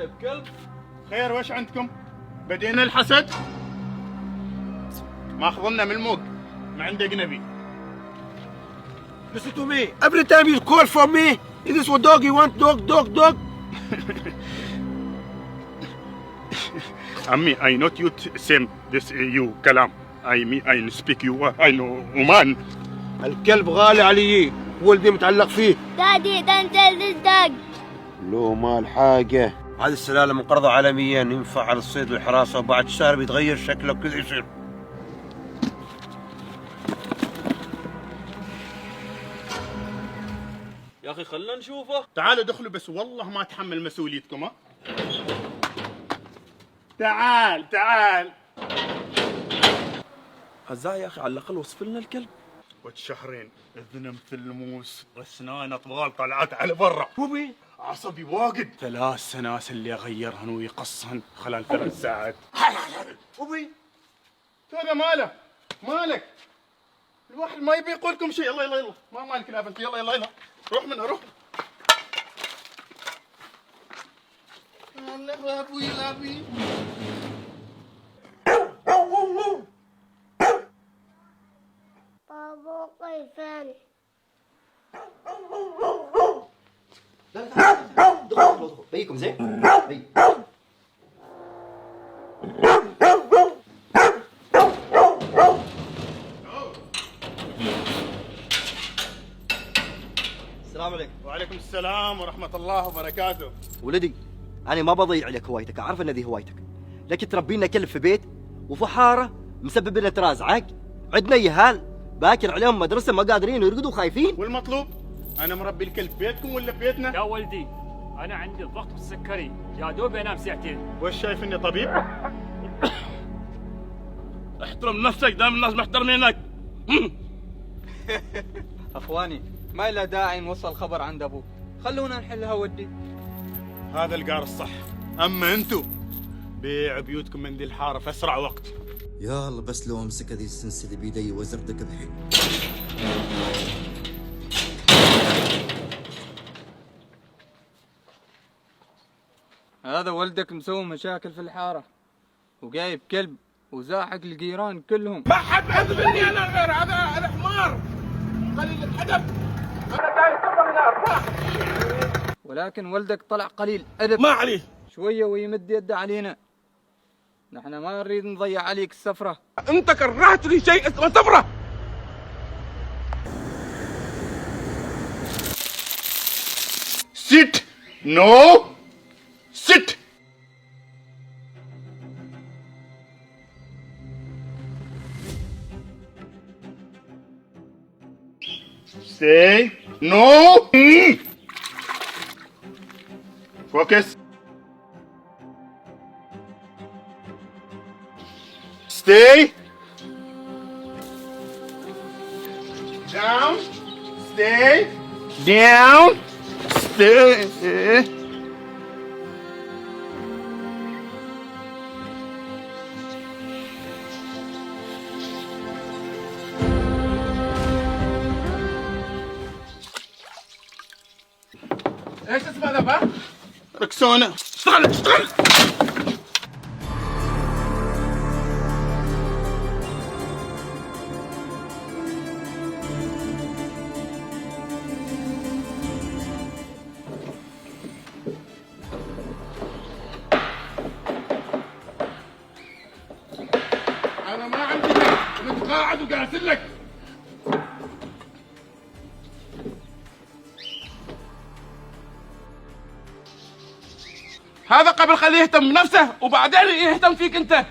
جايب كلب. خير وش عندكم؟ بدينا الحسد؟ ماخذنا من الموق ما عندك نبي. Listen to me. Every time you call for me, this is dog. You want dog. عمي I not you same this you كلام. I speak you I know Oman. الكلب غالي علي، ولدي متعلق فيه. Daddy, don't tell this dog. لو مال حاجة. هذه السلالة منقرضة عالميا، ينفع على الصيد والحراسة، وبعد شهر بيتغير شكله كذا يصير. يا اخي خلنا نشوفه. تعالوا دخلوا بس والله ما اتحمل مسؤوليتكم. ها تعال ازاي يا اخي على الاقل وصف لنا الكلب. وشهرين اذن مثل الموس واسنانه طوال طلعت على برا. بوبي عصبي واجد. 3 سناسل اللي اغيرهن ويقصهن خلال 3 ساعات. بوبي هذا مالك الواحد ما يبي يقول لكم شيء. يلا ما مالك لا بنت. يلا روح منها روح. لا ابوي بابا قيفان. دخل بيكم زين؟ بي. السلام عليكم. وعليكم السلام ورحمة الله وبركاته. ولدي أنا ما بضيع لك هوايتك، أعرف أن ذي هوايتك، لكن تربي لنا كلب في بيت وفحارة مسبب لنا تراز عاق، عندنا يهال باكر عليهم مدرسة ما قادرين يرقدوا خايفين. والمطلوب أنا مربي الكلب في بيتكم ولا في بيتنا؟ يا ولدي أنا عندي الضغط والسكري، يا دوب أنام ساعتين. وش شايف إني طبيب؟ احترم نفسك دام الناس محترمينك. اخواني ما إلا داعي نوصل خبر عند ابوك، خلونا نحلها ودي. هذا القار الصح. أما أنتو بيع بيوتكم من ذي الحارة في أسرع وقت. يا الله بس لو امسك هذه السلسلة بيدي وزردك بحيل. هذا ولدك مسوي مشاكل في الحارة وجايب كلب وزاحق الجيران كلهم. ما حد عذب مني انا غير هذا حمار قليل الادب. انا جاي سفر من ارباح. ولكن ولدك طلع قليل ادب، ما عليه شوية ويمد يده علينا. نحن ما نريد نضيع عليك السفرة. انت كرهت لي شيء اسمه سفرة. Sit. No. Sit. Stay. No. Focus. Stay. Down. Stay. Down. Stay. ايش اسمه ذا بقى؟ ركسونة. اشتغل. انا ما عندي وقت، انت قاعد وقاسل لك. هذا قبل خليه يهتم بنفسه وبعدين يهتم فيك انت.